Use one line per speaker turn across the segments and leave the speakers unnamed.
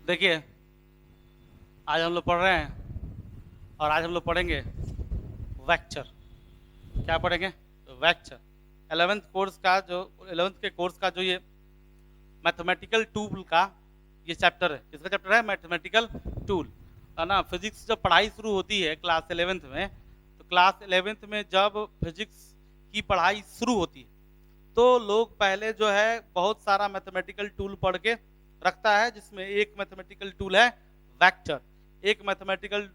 देखिए, आज हम लोग पढ़ रहे हैं और आज हम लोग पढ़ेंगे वेक्टर। क्या पढ़ेंगे? वेक्टर। 11th के कोर्स का जो ये मैथमेटिकल टूल का ये चैप्टर है। किसका चैप्टर है? मैथमेटिकल टूल, है ना। फिजिक्स जब पढ़ाई शुरू होती है क्लास 11th में, तो क्लास 11th में जब फिजिक्स की पढ़ाई शुरू होती है तो लोग पहले जो है बहुत सारा मैथमेटिकल टूल पढ़ के रखता है, जिसमें एक मैथमेटिकल टूल है वेक्टर, एक मैथमेटिकल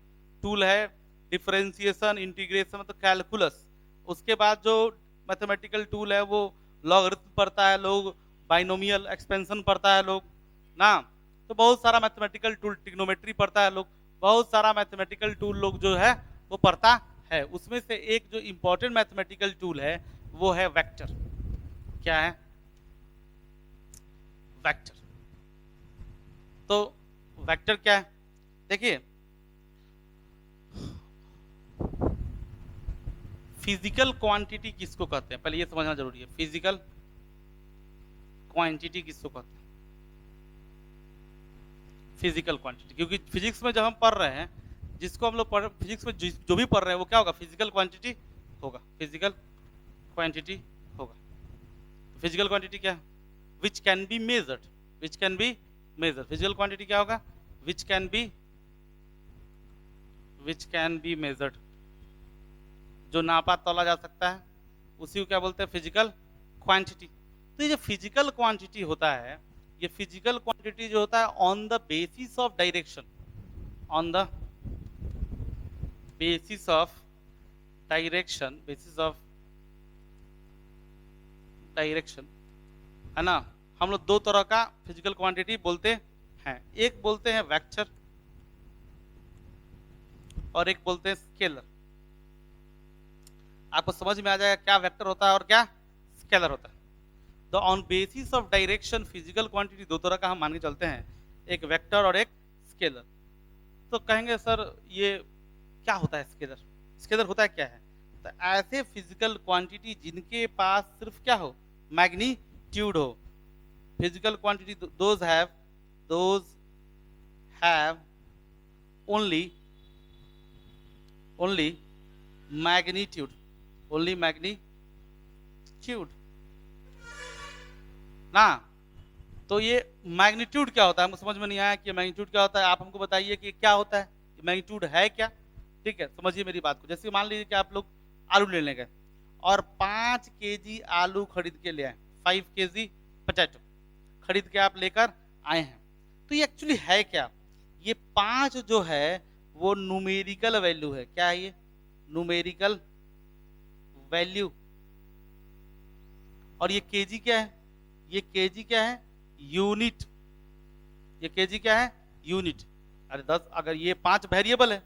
टूल है डिफरेंशिएशन, इंटीग्रेशन, मतलब कैलकुलस। उसके बाद जो मैथमेटिकल टूल है वो लॉगरिथम पढ़ता है लोग, बाइनोमियल एक्सपेंशन पढ़ता है लोग ना। तो बहुत सारा मैथमेटिकल टूल, ट्रिग्नोमेट्री पढ़ता है लोग, बहुत सारा मैथमेटिकल टूल लोग जो है वो पढ़ता है। उसमें से एक जो इंपॉर्टेंट मैथमेटिकल टूल है वो है वेक्टर। क्या है? वेक्टर। तो वेक्टर क्या है? देखिए, फिजिकल क्वांटिटी किसको कहते हैं, पहले ये समझना जरूरी है। फिजिकल क्वांटिटी किसको कहते हैं? फिजिकल क्वांटिटी, क्योंकि फिजिक्स में जब हम पढ़ रहे हैं, जिसको हम लोग पढ़ फिजिक्स में जो भी पढ़ रहे हैं वो क्या होगा? फिजिकल क्वांटिटी होगा। फिजिकल क्वांटिटी होगा। फिजिकल क्वांटिटी क्या है? Which can be measured, which can be measured. Physical quantity क्या होगा? विच कैन बी मेजर्ड, जो नापा तोला जा सकता है, उसी को क्या बोलते हैं? Physical quantity. तो ये जो फिजिकल क्वांटिटी होता है, ये फिजिकल क्वांटिटी जो होता है on the basis of direction, on the basis of direction, basis of direction, है ना। हम लोग दो तरह का फिजिकल क्वांटिटी बोलते हैं, एक बोलते हैं वेक्टर और एक बोलते हैं स्केलर। आपको समझ में आ जाएगा क्या वेक्टर होता है और क्या स्केलर होता है। तो on basis of direction physical quantity दो तरह का हम मान के चलते हैं, एक वेक्टर और एक स्केलर। तो कहेंगे सर ये क्या होता है स्केलर? स्केलर होता है क्या है? तो ऐसे फिजिकल क्वांटिटी जिनके पास सिर्फ क्या हो? मैग्नीट्यूड हो। Physical quantity those have only magnitude, only magnitude ना। तो ये मैग्नीट्यूड क्या होता है? हमको समझ में नहीं आया कि मैग्नीट्यूड क्या होता है। आप हमको बताइए कि क्या होता है, मैग्नीट्यूड है क्या? ठीक है, समझिए मेरी बात को। जैसे मान लीजिए कि आप लोग आलू लेने गए और 5 केजी आलू खरीद के ले आए, 5 केजी पोटैटो खरीद के आप लेकर आए हैं। तो ये एक्चुअली है क्या? ये 5 जो है वो न्यूमेरिकल वैल्यू है। क्या है ये? Numerical value. और ये केजी क्या है? ये केजी क्या है? यूनिट। ये केजी क्या है? यूनिट। अरे 10, अगर ये 5 वेरिएबल है,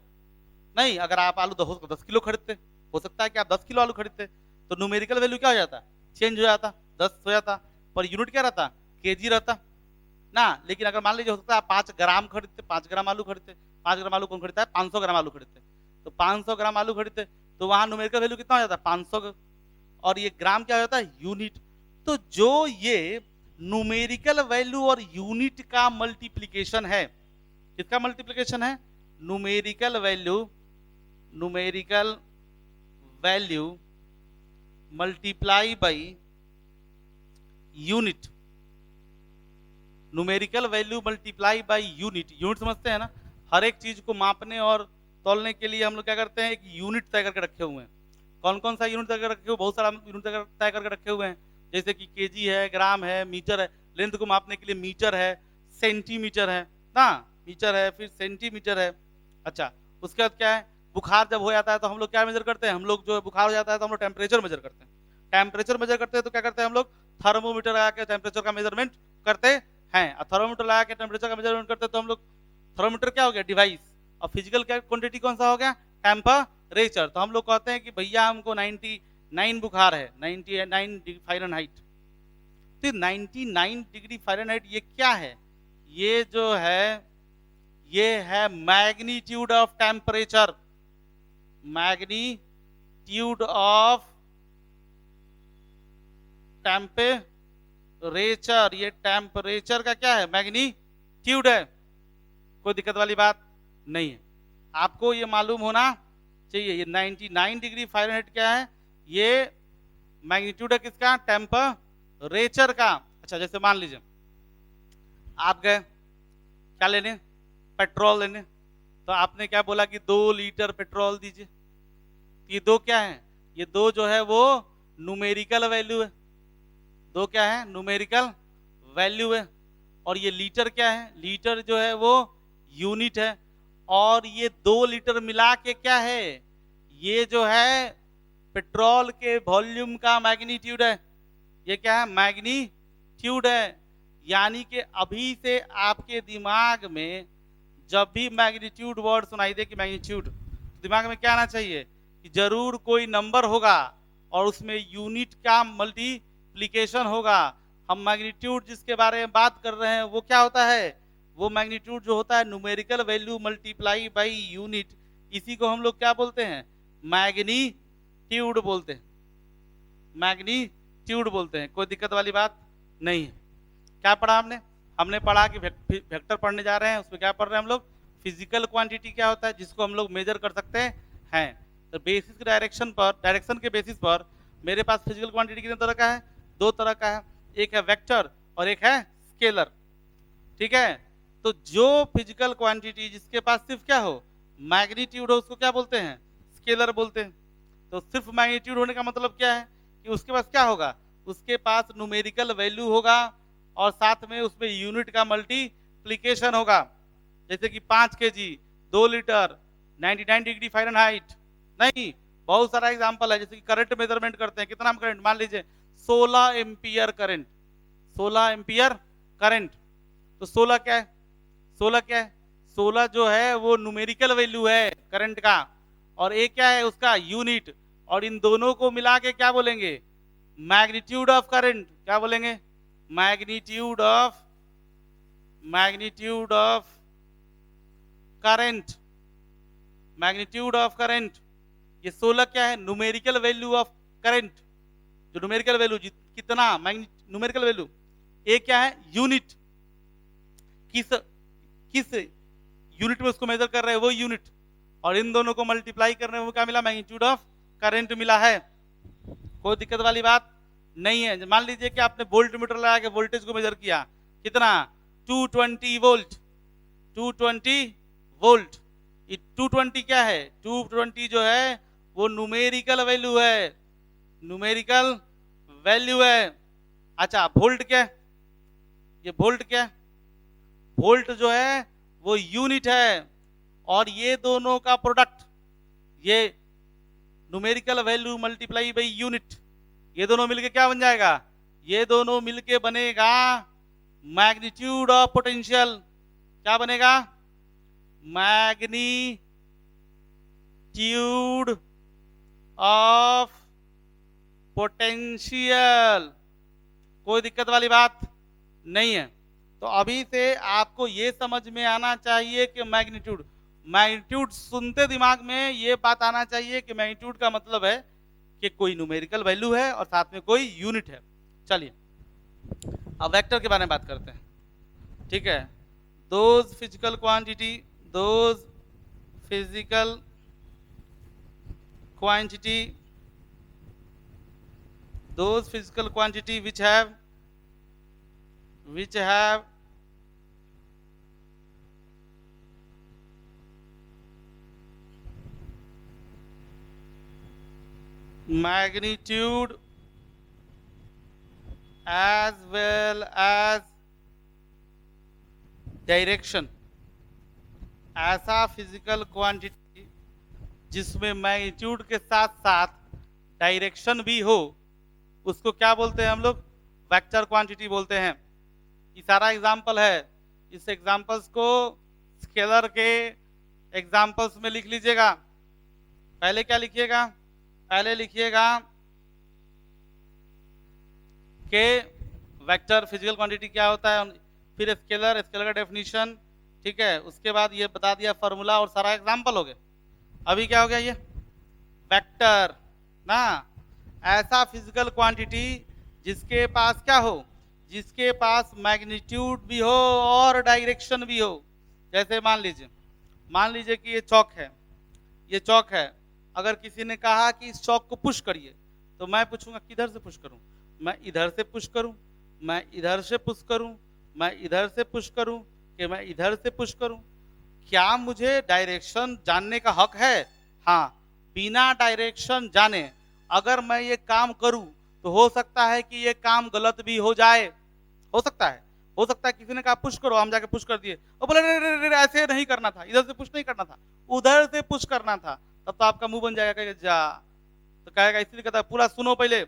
नहीं, अगर आप आलू 10 किलो खरीदते, हो सकता है कि आप 10 किलो आलू खरीदते, तो न्यूमेरिकल वैल्यू क्या हो जाता? चेंज हो जाता, 10 हो जाता, पर यूनिट क्या रहता? केजी रहता ना। लेकिन अगर मान लीजिए हो सकता है आप 5 ग्राम खरीदते, 5 ग्राम आलू खरीदते, 5 ग्राम आलू कौन खरीदता है? 500 ग्राम आलू खरीदते। तो 500 ग्राम आलू खरीदते तो वहां न्यूमेरिकल वैल्यू कितना हो जाता है? 500। और ये ग्राम क्या हो जाता है? यूनिट। तो जो ये न्यूमेरिकल वैल्यू और यूनिट का मल्टीप्लीकेशन है, किसका मल्टीप्लीकेशन है? Numerical value multiply by unit. Numerical value multiply by unit. Unit समझते हैं ना? हर एक चीज को मापने और तोलने के लिए हम लोग क्या करते हैं? एक यूनिट तय करके रखे हुए हैं। कौन कौन सा यूनिट तय कर रखे हुए? बहुत सारा यूनिट तय करके रखे हुए हैं, जैसे कि केजी है, ग्राम है, मीटर है। लेंथ को मापने के लिए मीटर है, सेंटीमीटर है ना, मीटर है, फिर सेंटीमीटर है। अच्छा, उसके बाद क्या है? बुखार जब हो जाता है तो हम लोग क्या मेजर करते हैं? हम लोग जो बुखार हो जाता है तो हम लोग टेम्परेचर मेजर करते हैं। टेम्परेचर मेजर करते हैं तो क्या करते हैं हम लोग? थर्मोमीटर लगा के टेम्परेचर का मेजरमेंट करते हैं। और थर्मोमीटर लगा के टेम्परेचर का मेजरमेंट करते हैं तो हम लोग, थर्मोमीटर क्या हो गया? डिवाइस। और फिजिकल क्या क्वांटिटी कौन सा हो गया? टेम्परेचर। तो हम लोग कहते हैं कि भैया हमको 99 बुखार है, 99 डिग्री फ़ारेनहाइट। तो 99 डिग्री फ़ारेनहाइट ये क्या है? ये जो है ये है magnitude of temperature. Magnitude of temperature, ये टेम्परेचर का क्या है? मैग्नीट्यूड है। कोई दिक्कत वाली बात नहीं है। आपको ये मालूम होना चाहिए ये 99 डिग्री फ़ारेनहाइट क्या है, ये मैग्नीट्यूड है किसका, टेम्परेचर का। अच्छा जैसे मान लीजिए आप गए क्या लेने, पेट्रोल लेने, तो आपने क्या बोला कि 2 लीटर पेट्रोल दीजिए। ये 2 क्या है, ये 2 जो है वो न्यूमेरिकल वैल्यू है, 2 क्या है, न्यूमेरिकल वैल्यू है। और ये लीटर क्या है, लीटर जो है वो यूनिट है। और ये 2 लीटर मिला के क्या है, ये जो है पेट्रोल के वॉल्यूम का मैग्नीट्यूड है। ये क्या है, मैग्नीट्यूड है। यानी कि अभी से आपके दिमाग में जब भी मैग्नीट्यूड वर्ड सुनाई दे कि मैग्नीट्यूड, दिमाग में क्या आना चाहिए कि जरूर कोई नंबर होगा और उसमें यूनिट का मल्टीप्लिकेशन होगा। हम मैग्नीट्यूड जिसके बारे में बात कर रहे हैं वो क्या होता है, वो मैग्नीट्यूड जो होता है numerical value multiply by unit, इसी को हम लोग क्या बोलते हैं, मैग्नीट्यूड बोलते हैं, मैग्नीट्यूड बोलते हैं। कोई दिक्कत वाली बात नहीं है। क्या पढ़ा हमने, हमने पढ़ा कि वेक्टर पढ़ने जा रहे हैं, उसमें क्या पढ़ रहे हैं हम लोग, फिजिकल क्वांटिटी क्या होता है जिसको हम लोग मेजर कर सकते हैं। तो बेसिस डायरेक्शन पर, डायरेक्शन के बेसिस पर मेरे पास फिजिकल क्वांटिटी कितने तरह का है, 2 तरह का है, एक है वेक्टर और एक है स्केलर। ठीक है, तो जो फिजिकल क्वांटिटी जिसके पास सिर्फ क्या हो, मैग्नीट्यूड हो, उसको क्या बोलते हैं, स्केलर बोलते हैं। तो सिर्फ मैग्नीट्यूड होने का मतलब क्या है कि उसके पास क्या होगा, उसके पास न्यूमेरिकल वैल्यू होगा और साथ में उसमें यूनिट का मल्टीप्लिकेशन होगा। जैसे कि 5 केजी, 2 लीटर, 99 डिग्री फ़ारेनहाइट, नहीं बहुत सारा एग्जांपल है। जैसे कि करंट मेजरमेंट करते हैं, कितना करंट, मान लीजिए 16 एम्पियर करंट, 16 एम्पियर करंट। तो 16 क्या है, 16 क्या है, 16 जो है वो न्यूमेरिकल वैल्यू है करंट का, और एक क्या है उसका यूनिट, और इन दोनों को मिला के क्या बोलेंगे, मैग्नीट्यूड ऑफ करंट। क्या बोलेंगे, magnitude of current, magnitude of current. ये 16 क्या है, न्यूमेरिकल वैल्यू ऑफ करंट, जो न्यूमेरिकल वैल्यू कितना, न्यूमेरिकल वैल्यू। एक क्या है, यूनिट, किस यूनिट में उसको मेजर कर रहे हैं वो यूनिट, और इन दोनों को मल्टीप्लाई कर रहे हैं वो क्या मिला, मैग्नीट्यूड ऑफ करंट मिला है। कोई दिक्कत वाली बात नहीं है। मान लीजिए कि आपने वोल्ट मीटर लगा के वोल्टेज को मेजर किया, कितना, 220 वोल्ट, 220 वोल्ट। 220 क्या है, 220 जो है वो न्यूमेरिकल वैल्यू है, न्यूमेरिकल वैल्यू है। अच्छा वोल्ट क्या है, ये वोल्ट क्या है, वोल्ट जो है वो यूनिट है, और ये दोनों का प्रोडक्ट, ये numerical value multiply by unit, ये दोनों मिलके क्या बन जाएगा, ये दोनों मिलके बनेगा मैग्नीट्यूड ऑफ पोटेंशियल। क्या बनेगा, मैग्नीट्यूड ऑफ पोटेंशियल। कोई दिक्कत वाली बात नहीं है। तो अभी से आपको ये समझ में आना चाहिए कि मैग्नीट्यूड, मैग्नीट्यूड सुनते दिमाग में ये बात आना चाहिए कि मैग्नीट्यूड का मतलब है कि कोई न्यूमेरिकल वैल्यू है और साथ में कोई यूनिट है। चलिए अब वेक्टर के बारे में बात करते हैं। ठीक है, those physical quantity, those physical quantity, those physical quantity which have magnitude as well as direction, ऐसा फिजिकल क्वांटिटी जिसमें मैग्नीट्यूड के साथ साथ डायरेक्शन भी हो, उसको क्या बोलते हैं हम लोग, वेक्टर क्वांटिटी बोलते हैं। ये सारा एग्जाम्पल है, इस एग्जाम्पल्स को स्केलर के एग्जाम्पल्स में लिख लीजिएगा। पहले क्या लिखिएगा, पहले लिखिएगा कि वेक्टर फिजिकल क्वांटिटी क्या होता है, फिर स्केलर, स्केलर का डेफिनेशन। ठीक है, उसके बाद ये बता दिया फार्मूला और सारा एग्जाम्पल हो गया। अभी क्या हो गया, ये वेक्टर ना, ऐसा फिजिकल क्वांटिटी जिसके पास क्या हो, जिसके पास मैग्नीट्यूड भी हो और डायरेक्शन भी हो। जैसे मान लीजिए कि ये चौक है, ये चौक है। अगर किसी ने कहा कि इस चौक को पुश करिए, तो मैं पूछूंगा किधर से पुश करूं? मैं इधर से पुश करूं, मैं इधर से पुश करूं, मैं इधर से पुश करूं, कि मैं इधर से पुश करूं? क्या मुझे डायरेक्शन जानने का हक है? हाँ, बिना डायरेक्शन जाने अगर मैं ये काम करूं तो हो सकता है कि ये काम गलत भी हो जाए। हो सकता है, हो सकता है किसी ने कहा पुश करो, हम जाके पुश कर दिए और बोले रे रे रे ऐसे नहीं करना था, इधर से पुश नहीं करना था, उधर से पुश करना था। तब तो आपका मुंह बन जाएगा, कहेगा जा, तो कहेगा इसलिए कहता है पूरा सुनो पहले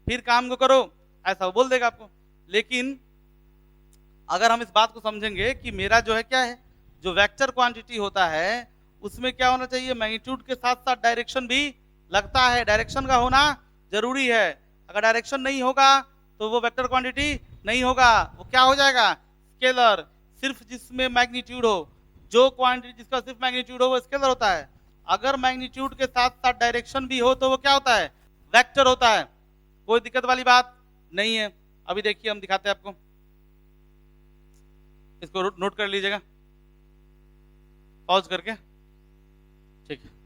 फिर काम को करो, ऐसा बोल देगा आपको। लेकिन अगर हम इस बात को समझेंगे कि मेरा जो है क्या है, जो वेक्टर क्वांटिटी होता है उसमें क्या होना चाहिए, मैग्नीट्यूड के साथ साथ डायरेक्शन भी लगता है, डायरेक्शन का होना जरूरी है। अगर डायरेक्शन नहीं होगा तो वो वेक्टर क्वांटिटी नहीं होगा, वो क्या हो जाएगा, स्केलर। सिर्फ जिसमें मैग्नीट्यूड हो, जो क्वांटिटी जिसका सिर्फ मैग्नीट्यूड हो वो स्केलर होता है। अगर मैग्नीट्यूड के साथ साथ डायरेक्शन भी हो तो वो क्या होता है, वेक्टर होता है। कोई दिक्कत वाली बात नहीं है। अभी देखिए हम दिखाते हैं आपको, इसको नोट कर लीजिएगा पॉज करके, ठीक है।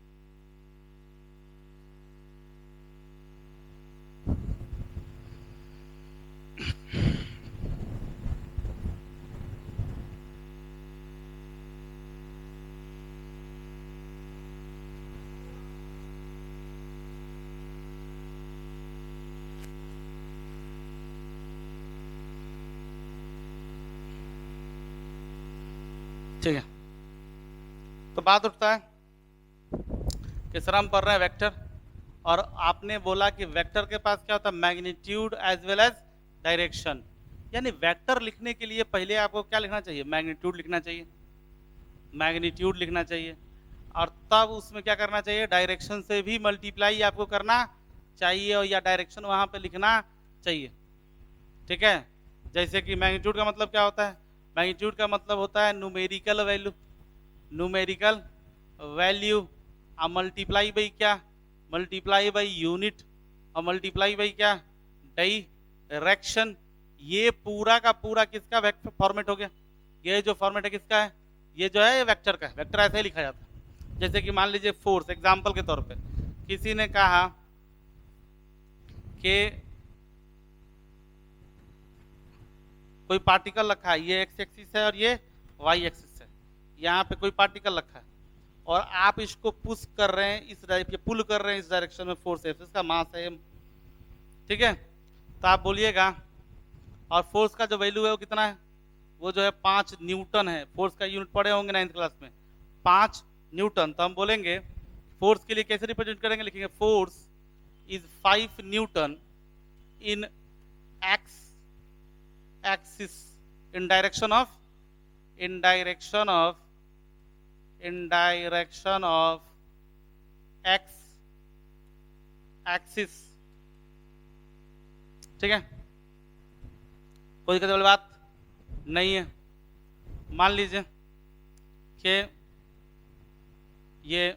ठीक है, तो बात उठता है कि सर हम पढ़ रहे हैं वेक्टर, और आपने बोला कि वेक्टर के पास क्या होता है, magnitude as well as direction. यानी वेक्टर लिखने के लिए पहले आपको क्या लिखना चाहिए, मैग्नीट्यूड लिखना चाहिए, मैग्नीट्यूड लिखना चाहिए, और तब उसमें क्या करना चाहिए, डायरेक्शन से भी मल्टीप्लाई आपको करना चाहिए, और या डायरेक्शन वहां पे लिखना चाहिए। ठीक है, जैसे कि मैग्नीट्यूड का मतलब क्या होता है, मैग्नीट्यूड का मतलब होता है न्यूमेरिकल वैल्यू, न्यूमेरिकल वैल्यू, और मल्टीप्लाई बाई क्या, मल्टीप्लाई बाई यूनिट, और मल्टीप्लाई बाई क्या, डायरेक्शन। ये पूरा का पूरा किसका फॉर्मेट हो गया, ये जो फॉर्मेट है किसका है, ये जो है ये वेक्टर का है। वेक्टर ऐसे ही लिखा जाता है। जैसे कि मान लीजिए फोर्स, एग्जांपल के तौर पे किसी ने कहा कि कोई पार्टिकल रखा है, ये एक्स एक्सिस है और ये वाई एक्सिस है, यहाँ पे कोई पार्टिकल रखा है और आप इसको पुश कर रहे हैं इस डायरेक्शन, पुल कर रहे हैं इस डायरेक्शन में, फोर्स है, इसका मास है m, ठीक है। तो आप बोलिएगा, और फोर्स का जो वैल्यू है वो कितना है, वो जो है 5 न्यूटन है। फोर्स का यूनिट पढ़े होंगे 9th क्लास में, 5 न्यूटन। तो हम बोलेंगे फोर्स के लिए कैसे रिप्रेजेंट करेंगे, लिखेंगे force is 5 Newton in x axis in direction of x axis, ठीक है, कोई दिक्कत वाली बात नहीं है। मान लीजिए कि ये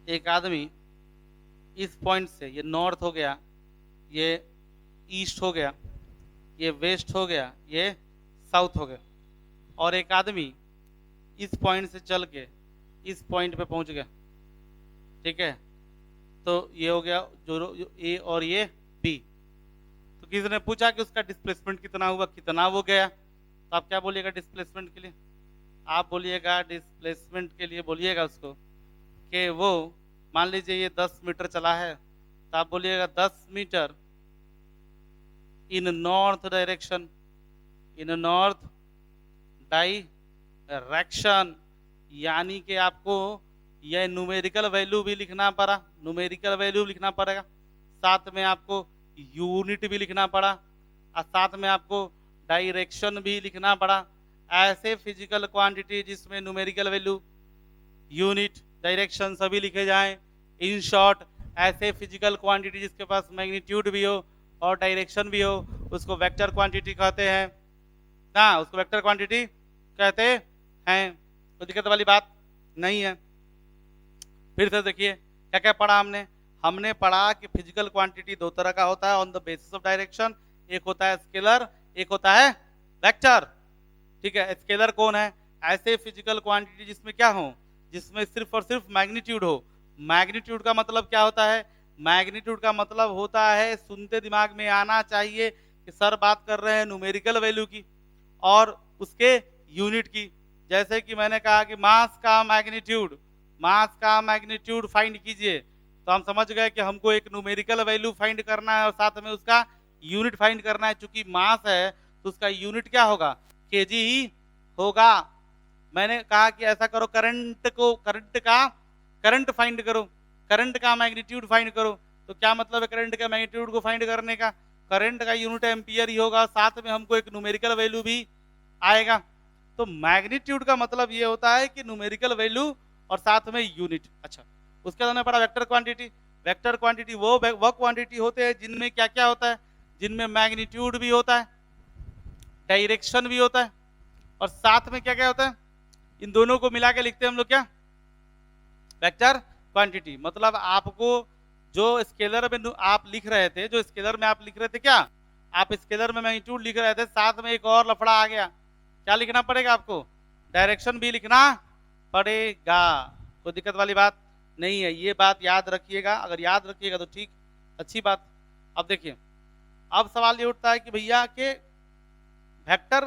एक आदमी इस पॉइंट से, ये नॉर्थ हो गया, ये ईस्ट हो गया, ये वेस्ट हो गया, ये साउथ हो गया, और एक आदमी इस पॉइंट से चल के इस पॉइंट पे पहुंच गया, ठीक है। तो ये हो गया जो ए और ये बी। तो किसी ने पूछा कि उसका डिस्प्लेसमेंट कितना हुआ, कितना वो गया, तो आप क्या बोलिएगा डिस्प्लेसमेंट के लिए, आप बोलिएगा डिस्प्लेसमेंट के लिए बोलिएगा उसको कि वो मान लीजिए ये 10 मीटर चला है, तो आप बोलिएगा 10 मीटर इन नॉर्थ डायरेक्शन, इन नॉर्थ डायरेक्शन। यानी कि आपको यह न्यूमेरिकल वैल्यू भी लिखना पड़ा, न्यूमेरिकल वैल्यू लिखना पड़ेगा, साथ में आपको यूनिट भी लिखना पड़ा, और साथ में आपको डायरेक्शन भी लिखना पड़ा। ऐसे फिजिकल क्वांटिटी जिसमें न्यूमेरिकल वैल्यू, यूनिट, डायरेक्शन सभी लिखे जाएं। इन शॉर्ट ऐसे फिजिकल क्वांटिटी जिसके पास मैग्नीट्यूड भी हो और डायरेक्शन भी हो, उसको वेक्टर क्वांटिटी कहते हैं ना, उसको वेक्टर क्वांटिटी कहते हैं। तो दिक्कत वाली बात नहीं है। फिर से देखिए क्या क्या पढ़ा हमने, हमने पढ़ा कि फिजिकल क्वांटिटी दो तरह का होता है on the basis of direction, एक होता है स्केलर, एक होता है वेक्टर। ठीक है। स्केलर कौन है? ऐसे फिजिकल क्वांटिटी जिसमें क्या हो, जिसमें सिर्फ और सिर्फ मैग्नीट्यूड हो। मैग्नीट्यूड का मतलब क्या होता है? मैग्नीट्यूड का मतलब होता है, सुनते दिमाग में आना चाहिए कि सर बात कर रहे हैं न्यूमेरिकल वैल्यू की और उसके यूनिट की। जैसे कि मैंने कहा कि मास का मैग्नीट्यूड फाइंड कीजिए, तो हम समझ गए कि हमको एक न्यूमेरिकल वैल्यू फाइंड करना है और साथ में उसका यूनिट फाइंड करना है। चूंकि मास है तो उसका यूनिट क्या होगा? केजी ही होगा। मैंने कहा कि ऐसा करो, करंट फाइंड करो, करंट का मैग्नीट्यूड फाइंड करो। तो क्या मतलब है करंट का मैग्नीट्यूड को फाइंड करने का? करंट का यूनिट एम्पियर ही होगा, साथ में हमको एक न्यूमेरिकल वैल्यू भी आएगा। तो मैग्नीट्यूड का मतलब ये होता है कि न्यूमेरिकल वैल्यू और साथ में यूनिट। अच्छा, उसके बाद में पढ़ा वेक्टर क्वांटिटी। वेक्टर क्वांटिटी वो क्वांटिटी होते हैं जिनमें क्या क्या होता है? जिनमें मैग्नीट्यूड भी होता है, डायरेक्शन भी होता है और साथ में क्या क्या होता है? इन दोनों को मिला के लिखते हैं हम लोग क्या? Vector quantity. मतलब आपको जो स्केलर में आप लिख रहे थे, क्या आप स्केलर में मैग्नीट्यूड लिख रहे थे, साथ में एक और लफड़ा आ गया। क्या लिखना पड़ेगा आपको? डायरेक्शन भी लिखना पड़ेगा। कोई दिक्कत वाली बात नहीं है, ये बात याद रखिएगा। अगर याद रखिएगा तो ठीक, अच्छी बात। अब देखिए, अब सवाल ये उठता है कि भैया के वेक्टर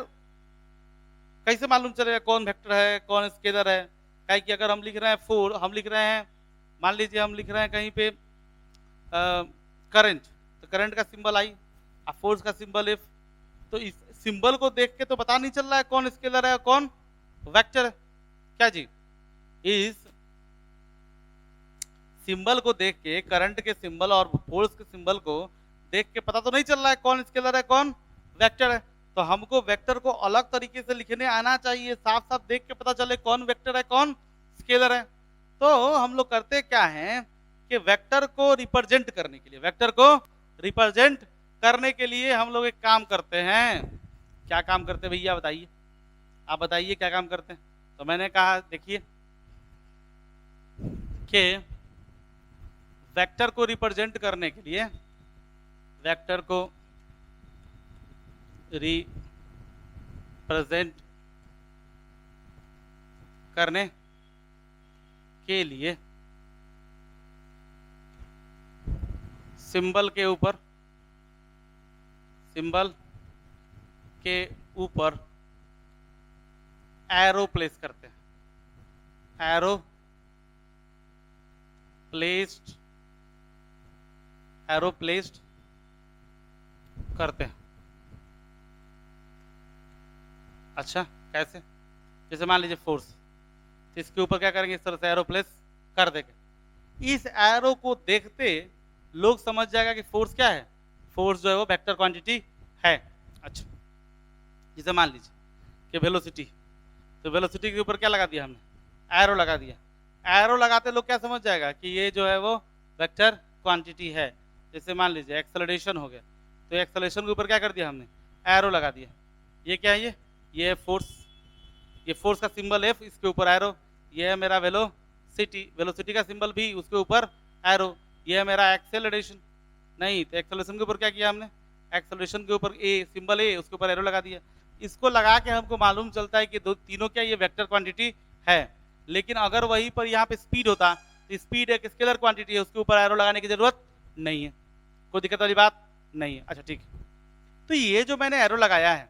कैसे मालूम चलेगा कौन वेक्टर है कौन स्केलर है? क्या कि अगर हम लिख रहे हैं मान लीजिए हम लिख रहे हैं कहीं पे करंट, तो करंट का सिंबल आई और फोर्स का सिंबल एफ। तो इस सिंबल को देख के तो पता नहीं चल रहा है कौन स्केलर है कौन वेक्टर है। क्या जी? इस सिंबल को देख के, करंट के सिंबल और फोर्स के सिंबल को देख के पता तो नहीं चल रहा है कौन स्केलर है कौन वेक्टर है। तो हमको वेक्टर को अलग तरीके से लिखने आना चाहिए, साफ साफ देख के पता चले कौन वेक्टर है कौन स्केलर है। तो हम लोग करते क्या हैं कि वेक्टर को रिप्रेजेंट करने के लिए हम लोग एक काम करते हैं। क्या काम करते हैं भैया बताइए? आप बताइए क्या काम करते हैं? तो मैंने कहा देखिए कि वेक्टर को रिप्रेजेंट करने के लिए, वेक्टर को रिप्रेजेंट करने के लिए सिंबल के ऊपर एरो प्लेस करते हैं। एरो प्लेस्ड करते हैं। अच्छा, कैसे? जैसे मान लीजिए फोर्स, तो इसके ऊपर क्या करेंगे? इस तरह से एरो प्लेस कर देंगे। इस एरो को देखते लोग समझ जाएगा कि फोर्स क्या है, फोर्स जो है वो वेक्टर क्वांटिटी है। अच्छा, जैसे मान लीजिए कि वेलोसिटी, तो वेलोसिटी के ऊपर क्या लगा दिया हमने? एरो लगा दिया। एरो लगाते लोग क्या समझ जाएगा कि ये जो है वो वेक्टर क्वांटिटी है। जैसे मान लीजिए एक्सेलरेशन हो गया, तो एक्सेलरेशन के ऊपर क्या कर दिया हमने? एरो लगा दिया। ये क्या है? ये फोर्स का सिंबल एफ, इसके ऊपर एरो। ये है मेरा वेलोसिटी का सिंबल भी, उसके ऊपर एरो। ये है मेरा एक्सेलरेशन। नहीं, तो एक्सेलरेशन के ऊपर क्या किया हमने? एक्सेलरेशन के ऊपर सिंबल ए, उसके ऊपर एरो लगा दिया। इसको लगा के हमको मालूम चलता है कि तीनों क्या ये वेक्टर क्वांटिटी है। लेकिन अगर वहीं पर यहाँ पे स्पीड होता, तो स्पीड एक स्केलर क्वांटिटी है, उसके ऊपर एरो लगाने की जरूरत नहीं है। कोई दिक्कत वाली बात नहीं है। अच्छा ठीक है, तो ये जो मैंने एरो लगाया है,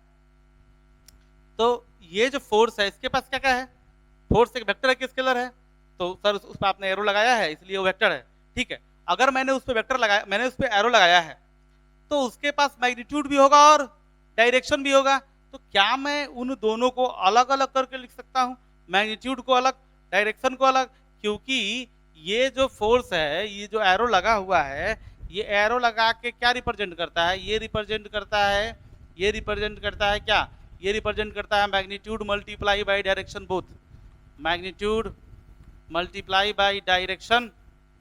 तो ये जो फोर्स है इसके पास क्या क्या है? फोर्स एक वेक्टर है कि स्केलर है? तो सर उस पर आपने एरो लगाया है इसलिए वो वेक्टर है। ठीक है, अगर मैंने उस पर एरो लगाया है तो उसके पास मैग्नीट्यूड भी होगा और डायरेक्शन भी होगा। तो क्या मैं उन दोनों को अलग अलग करके लिख सकता हूं? मैग्नीट्यूड को अलग, डायरेक्शन को अलग। क्योंकि ये जो फोर्स है, ये जो एरो लगा हुआ है, ये एरो लगा के क्या रिप्रेजेंट करता है? ये रिप्रेजेंट करता है क्या? ये रिप्रेजेंट करता है magnitude multiply by direction both. Magnitude multiply by direction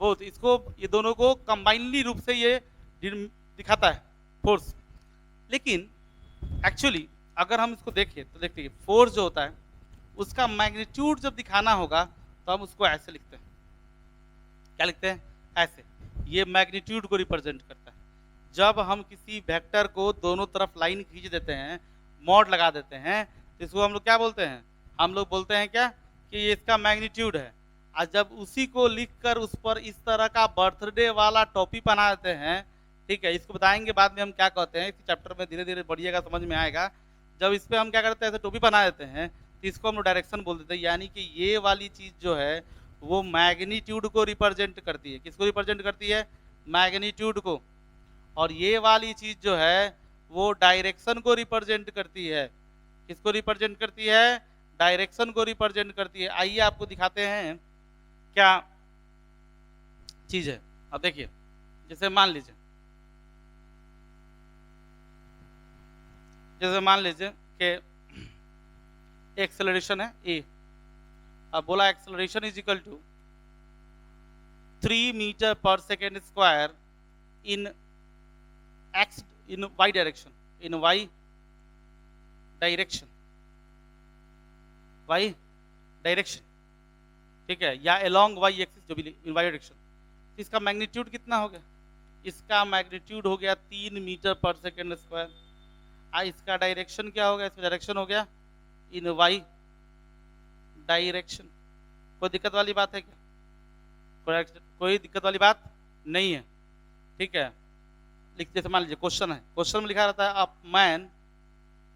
both, इसको ये दोनों को कंबाइनली रूप से ये दिखाता है फोर्स। लेकिन एक्चुअली अगर हम इसको देखें तो देखिए, फोर्स जो होता है उसका मैग्नीट्यूड जब दिखाना होगा तो हम उसको ऐसे लिखते हैं। क्या लिखते हैं? ऐसे। ये मैग्नीट्यूड को रिप्रेजेंट करता है। जब हम किसी वेक्टर को दोनों तरफ लाइन खींच देते हैं, मॉड लगा देते हैं, इसको हम लोग क्या बोलते हैं, हम लोग बोलते हैं क्या कि ये इसका मैग्नीट्यूड है। आज जब उसी को लिखकर उस पर इस तरह का बर्थडे वाला टोपी पहना देते हैं, ठीक है, इसको बताएंगे बाद में हम क्या कहते हैं, इस चैप्टर में धीरे धीरे बढ़िएगा, समझ में आएगा। जब इस पर हम क्या करते हैं, ऐसे टोपी पहना देते हैं, तो इसको हम लोग डायरेक्शन बोल देते हैं। यानी कि ये वाली चीज़ जो है वो मैग्नीट्यूड को रिप्रेजेंट करती है। किसको रिप्रेजेंट करती है, मैग्नीट्यूड को। और ये वाली चीज़ जो है वो डायरेक्शन को रिप्रेजेंट करती है। किसको रिप्रेजेंट करती है, डायरेक्शन को रिप्रेजेंट करती है। आइए आपको दिखाते हैं क्या चीज है। अब देखिए, जैसे मान लीजिए कि एक्सेलरेशन है ए। अब बोला acceleration is equal to 3 meter per second square in X in Y direction, in Y direction, Y direction, ठीक है, या अलोंग वाई एक्सिस, जो भी इन वाई डायरेक्शन। इसका मैग्नीट्यूड कितना हो गया, इसका मैग्नीट्यूड हो गया 3 मीटर पर सेकेंड स्क्वायर। इसका डायरेक्शन क्या हो गया, इसका डायरेक्शन हो गया इन वाई डायरेक्शन। कोई दिक्कत वाली बात है क्या, कोई दिक्कत वाली बात नहीं है, ठीक है। जैसे मान लीजिए क्वेश्चन है, क्वेश्चन में लिखा रहता है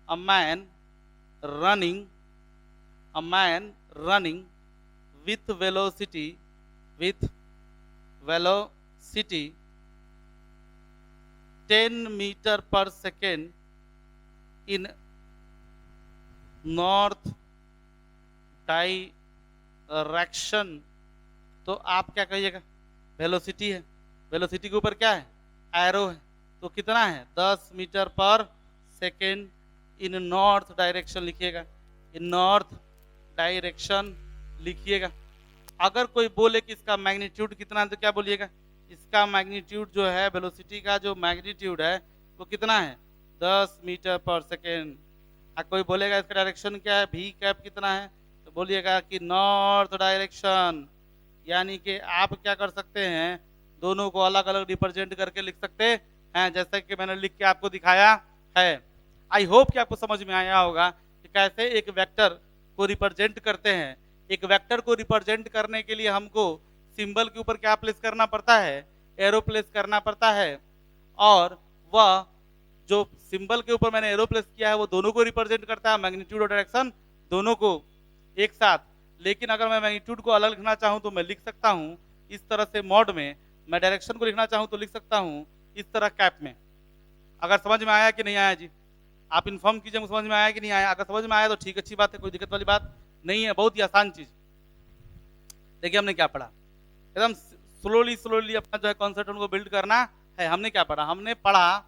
a man running with velocity 10 meter per second in north direction. तो आप क्या कहिएगा, वेलोसिटी है, वेलोसिटी के ऊपर क्या है, एरो है, तो कितना है 10 metre per second in north direction लिखिएगा, इन नॉर्थ डायरेक्शन लिखिएगा। अगर कोई बोले कि इसका मैग्नीट्यूड कितना है तो क्या बोलिएगा, इसका मैग्नीट्यूड जो है, वेलोसिटी का जो मैग्नीट्यूड है वो कितना है 10 मीटर पर सेकेंड। कोई बोलेगा इसका डायरेक्शन क्या है, भी कैप कितना है, तो बोलिएगा कि नॉर्थ डायरेक्शन। यानी कि आप क्या कर सकते हैं, दोनों को अलग अलग रिप्रेजेंट करके लिख सकते हैं, जैसे कि मैंने लिख के आपको दिखाया है। आई होप कि आपको समझ में आया होगा कि कैसे एक वेक्टर को रिप्रेजेंट करते हैं। एक वेक्टर को रिप्रेजेंट करने के लिए हमको सिंबल के ऊपर क्या प्लेस करना पड़ता है, एरो प्लेस करना पड़ता है। और वह जो सिंबल के ऊपर मैंने एरो प्लेस किया है वो दोनों को रिप्रेजेंट करता है, मैग्नीट्यूड और डायरेक्शन दोनों को एक साथ। लेकिन अगर मैं मैग्नीट्यूड को अलग लिखना चाहूँ तो मैं लिख सकता हूँ इस तरह से मॉड में, मैं डायरेक्शन को लिखना चाहूँ तो लिख सकता हूँ इस तरह कैप में। अगर समझ में आया कि नहीं आया जी, आप इन्फॉर्म कीजिए समझ में आया कि नहीं आया। अगर समझ में आया तो ठीक, अच्छी बात है, कोई दिक्कत वाली बात नहीं है, बहुत ही आसान चीज। देखिए हमने क्या पढ़ा, एकदम स्लोली अपना जो है कॉन्सेप्ट उनको बिल्ड करना है। हमने क्या पढ़ा, हमने पढ़ा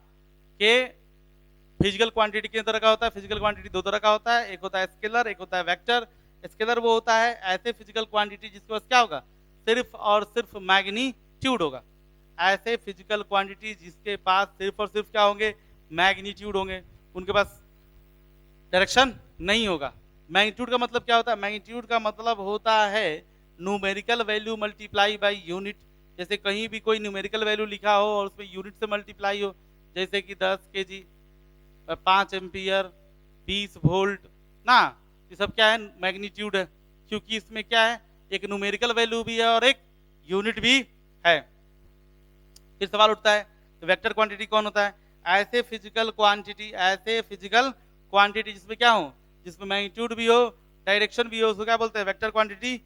कि फिजिकल क्वांटिटी कितने तरह का होता है, फिजिकल क्वांटिटी दो तरह का होता है, एक होता है स्केलर, एक होता है वेक्टर। स्केलर वो होता है ऐसे फिजिकल क्वांटिटी जिसके पास क्या होगा, सिर्फ और सिर्फ मैग्नीट्यूड होगा। ऐसे फिजिकल क्वांटिटी जिसके पास सिर्फ और सिर्फ क्या होंगे, मैग्नीट्यूड होंगे, उनके पास डायरेक्शन नहीं होगा। मैग्नीट्यूड का मतलब क्या होता है, मैग्नीट्यूड का मतलब होता है numerical value multiply by unit. जैसे कहीं भी कोई न्यूमेरिकल वैल्यू लिखा हो और उसमें यूनिट से मल्टीप्लाई हो, जैसे कि 10 kg, 5 एम्पियर, 20 वोल्ट ना, ये सब क्या है, मैग्नीट्यूड है। क्योंकि इसमें क्या है, एक न्यूमेरिकल वैल्यू भी है और एक यूनिट भी है। फिर सवाल उठता है तो वेक्टर क्वांटिटी कौन होता है, ऐसे फिजिकल क्वांटिटी जिसमें क्या हो, जिसमें मैग्नीट्यूड भी हो, डायरेक्शन भी हो, उसको क्या बोलते हैं, वेक्टर क्वांटिटी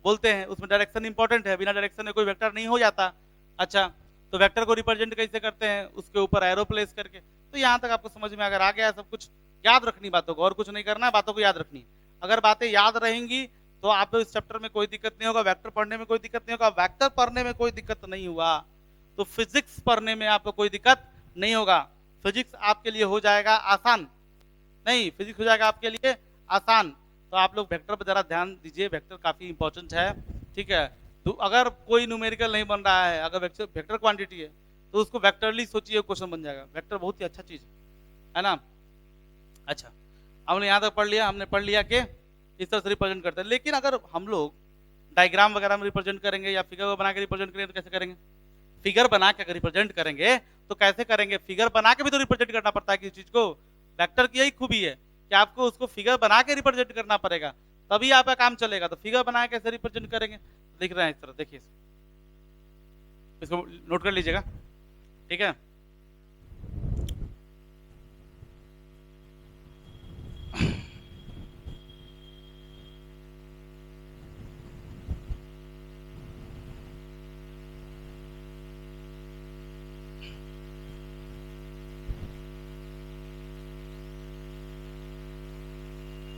बोलते हैं। उसमें डायरेक्शन इंपॉर्टेंट है, बिना डायरेक्शन में कोई वेक्टर नहीं हो जाता। अच्छा, तो वेक्टर को रिप्रेजेंट कैसे करते हैं, उसके ऊपर एरो प्लेस करके। तो यहाँ तक आपको समझ में अगर आ गया, सब कुछ याद रखनी बातों को, और कुछ नहीं करना, बातों को याद रखनी। अगर बातें याद रहेंगी तो आपको इस चैप्टर में कोई दिक्कत नहीं होगा, वेक्टर पढ़ने में कोई दिक्कत नहीं होगा। वेक्टर पढ़ने में कोई दिक्कत नहीं हुआ तो फिजिक्स पढ़ने में आपको कोई दिक्कत नहीं होगा। फिजिक्स आपके लिए हो जाएगा आसान, नहीं फिजिक्स हो जाएगा आपके लिए आसान। तो आप लोग वेक्टर पर जरा ध्यान दीजिए, वेक्टर काफी इंपॉर्टेंट है, ठीक है। तो अगर कोई न्यूमेरिकल नहीं बन रहा है, अगर वेक्टर क्वांटिटी है तो उसको वेक्टरली सोचिए, क्वेश्चन बन जाएगा। वेक्टर बहुत ही अच्छा चीज है ना। अच्छा, हमने यहाँ तक पढ़ लिया, हमने पढ़ लिया कि इस तरह से रिप्रेजेंट करते हैं। लेकिन अगर हम लोग डायग्राम वगैरह में रिप्रेजेंट करेंगे या फिगर बना के रिप्रेजेंट करेंगे तो कैसे करेंगे, फिगर बना के अगर रिप्रेजेंट करेंगे तो कैसे करेंगे, फिगर बना के भी तो रिप्रेजेंट करना पड़ता है किसी चीज को। वेक्टर की यही खूबी है कि आपको उसको फिगर बना के रिप्रेजेंट करना पड़ेगा, तभी आपका काम चलेगा। तो फिगर बना के कैसे रिप्रेजेंट करेंगे, दिख रहा है इस तरह, देखिए इसको नोट कर लीजिएगा, ठीक है।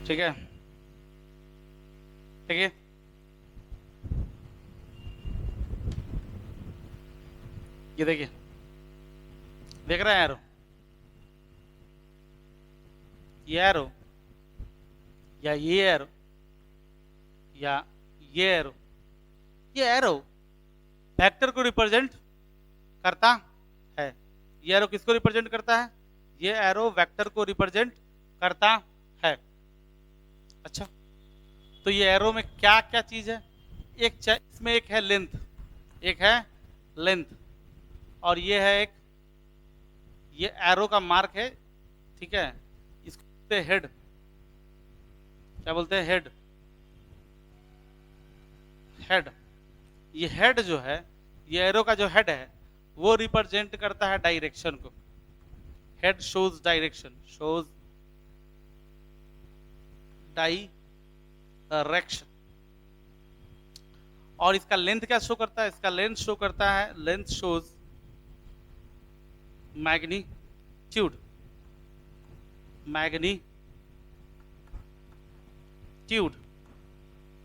ठीक है, ठीक है, ये देखिए, देख रहे हैं एरो, ये एरो या ये एरो या ये एरो, ये एरो वेक्टर को रिप्रेजेंट करता है। ये एरो किसको रिप्रेजेंट करता है, ये एरो वेक्टर को रिप्रेजेंट करता है। अच्छा, तो ये एरो में क्या क्या चीज है, इसमें एक है लेंथ, एक है लेंथ, और ये है एक, ये एरो का मार्क है, ठीक है। इसको बोलते हैं हेड, क्या बोलते हैं, हेड, हेड। ये हेड जो है, ये एरो का जो हेड है वो रिप्रेजेंट करता है डायरेक्शन को। Head shows direction, shows direction. और इसका लेंथ क्या शो करता है, इसका लेंथ शो करता है, लेंथ शोज मैग्नीट्यूड, मैग्नीट्यूड।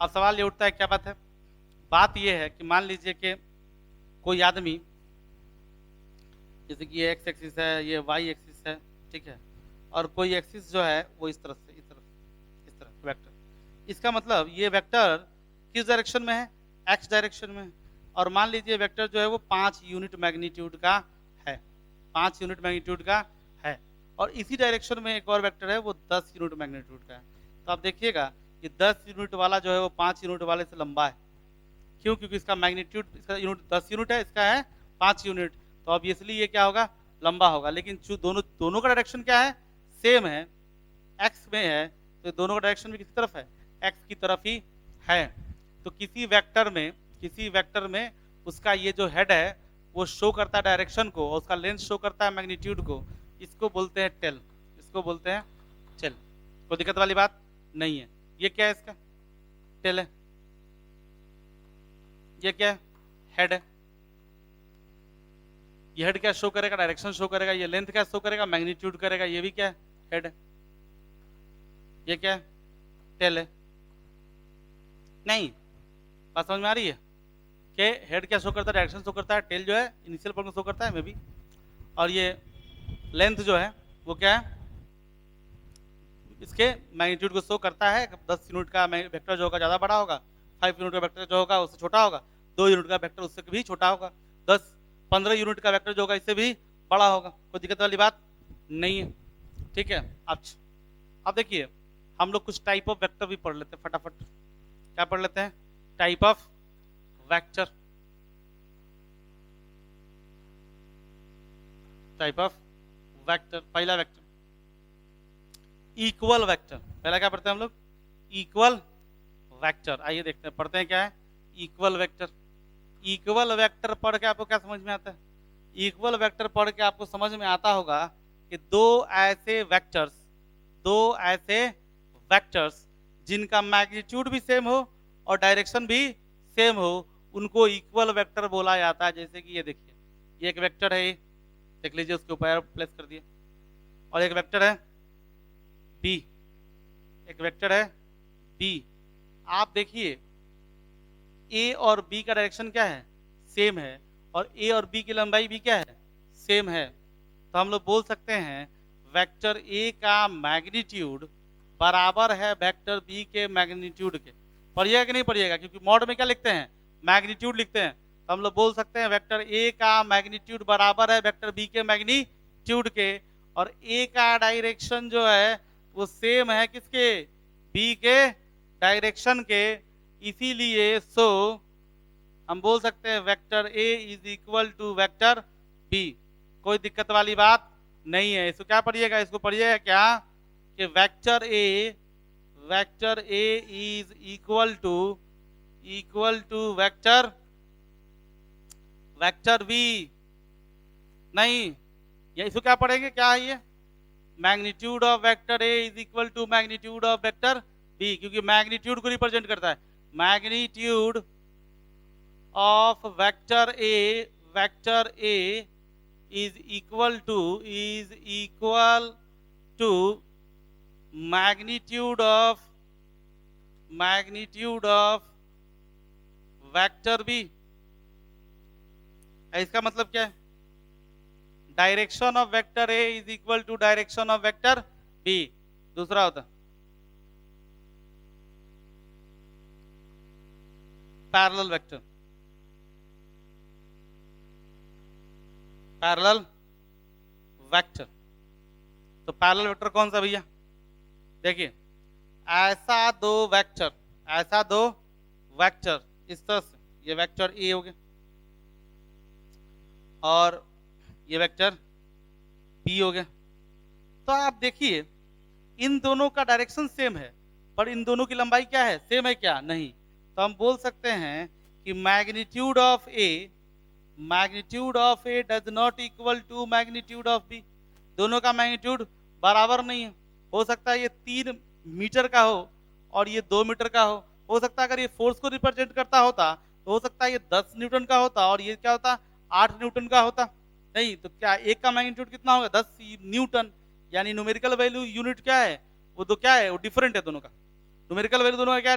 अब सवाल ये उठता है, क्या बात है, बात ये है कि मान लीजिए कि कोई आदमी, जैसे कि ये एक्स एक्सिस है, ये वाई एक्सिस है, ठीक है, और कोई एक्सिस जो है वो इस तरफ से, इस तरफ, इस तरफ वेक्टर, इसका मतलब ये वेक्टर किस डायरेक्शन में है, एक्स डायरेक्शन में है। और मान लीजिए वेक्टर जो है वो 5 यूनिट मैग्नीट्यूड का है, 5 यूनिट मैग्नीट्यूड का है, और इसी डायरेक्शन में एक और वेक्टर है वो 10 यूनिट मैग्नीट्यूड का है। तो आप देखिएगा कि 10 यूनिट वाला जो है वो 5 यूनिट वाले से लंबा है, क्यों, क्योंकि इसका मैग्नीट्यूड, इसका यूनिट 10 यूनिट है, इसका है 5 यूनिट, तो ऑब्वियसली ये क्या होगा, लंबा होगा। लेकिन दोनों का डायरेक्शन क्या है, सेम है, एक्स में है, तो दोनों का डायरेक्शन भी किसी तरफ है, एक्स की तरफ ही है। तो किसी वेक्टर में उसका ये जो हेड है वो शो करता है डायरेक्शन को, और उसका लेंथ शो करता है मैग्नीट्यूड को, इसको बोलते हैं टेल, इसको बोलते हैं टेल। कोई दिक्कत वाली बात नहीं है। ये क्या है, इसका टेल है, ये क्या है, हेड है। ये हेड क्या शो करेगा, डायरेक्शन शो करेगा, ये लेंथ क्या शो करेगा, मैग्नीट्यूड करेगा, ये भी क्या है, हेड है। ये क्या है, टेल है। नहीं, बात समझ में आ रही है कि हेड क्या शो करता है, डायरेक्शन शो करता है, टेल जो है इनिशियल पॉइंट में शो करता है, मे बी, और ये लेंथ जो है वो क्या है, इसके मैग्नीट्यूड को शो करता है। 10 यूनिट का वेक्टर जो होगा ज़्यादा बड़ा होगा, 5 यूनिट का वेक्टर जो होगा उससे छोटा होगा, 2 यूनिट का वेक्टर उससे भी छोटा होगा, 10-15 यूनिट का वेक्टर जो होगा इससे भी बड़ा होगा। कोई दिक्कत वाली बात नहीं है, ठीक है। अच्छा, अब देखिए हम लोग कुछ टाइप ऑफ वेक्टर भी पढ़ लेते हैं फटाफट। क्या पढ़ लेते हैं, type of vector, type of vector. पहला वेक्टर इक्वल वेक्टर, पहला क्या पढ़ते हैं हम लोग, इक्वल वेक्टर। आइए देखते हैं, पढ़ते हैं क्या है, इक्वल वेक्टर। इक्वल वेक्टर पढ़ के आपको क्या समझ में आता है, इक्वल वेक्टर पढ़ के आपको समझ में आता होगा कि दो ऐसे वेक्टर्स जिनका मैग्नीट्यूड भी सेम हो और डायरेक्शन भी सेम हो, उनको इक्वल वेक्टर बोला जाता है। जैसे कि ये देखिए, ये एक वेक्टर है, देख लीजिए, उसके ऊपर प्लेस कर दिए, और एक वेक्टर है बी, एक वेक्टर है बी। आप देखिए ए और बी का डायरेक्शन क्या है, सेम है, और ए और बी की लंबाई भी क्या है, सेम है। तो हम लोग बोल सकते हैं वेक्टर ए का मैग्नीट्यूड बराबर है वेक्टर बी के मैग्नीट्यूड के। पढ़िएगा कि नहीं पढ़िएगा, क्योंकि मॉड में क्या लिखते हैं, मैग्नीट्यूड लिखते हैं। तो हम लोग बोल सकते हैं वेक्टर ए का मैग्नीट्यूड बराबर है वेक्टर बी के मैग्नीट्यूड के, और ए का डायरेक्शन जो है वो सेम है किसके, बी के डायरेक्शन के। इसीलिए सो हम बोल सकते हैं vector A is equal to vector B. कोई दिक्कत वाली बात नहीं है। इसको क्या पढ़िएगा, इसको पढ़िएगा क्या, कि vector A is equal to vector B. नहीं, ये इसको क्या पढ़ेंगे, क्या है ये, magnitude of vector A is equal to magnitude of vector B, क्योंकि मैग्नीट्यूड को रिप्रेजेंट करता है। Magnitude of vector A is equal to magnitude of vector B. इसका मतलब क्या है, direction of vector A is equal to direction of vector B. दूसरा होता पैरेलल वेक्टर, तो पैरेलल वेक्टर कौन सा भैया, देखिए ऐसा दो वेक्टर इस तरह से, ये वेक्टर ए हो गया और ये वेक्टर बी हो गया। तो आप देखिए इन दोनों का डायरेक्शन सेम है, पर इन दोनों की लंबाई क्या है, सेम है क्या, नहीं। तो हम बोल सकते हैं कि magnitude of A does not equal to magnitude of B. दोनों का मैग्नीट्यूड बराबर नहीं है। हो सकता है ये 3 मीटर का हो और ये 2 मीटर का हो सकता है अगर ये फोर्स को रिप्रेजेंट करता होता तो हो सकता है ये 10 न्यूटन का होता और ये क्या होता, 8 न्यूटन का होता। नहीं तो क्या एक का मैग्नीट्यूड कितना होगा, 10 न्यूटन, यानी न्यूमेरिकल वैल्यू यूनिट क्या है, वो तो क्या है, वो डिफरेंट है दोनों का। न्यूमेरिकल वैल्यू दोनों का क्या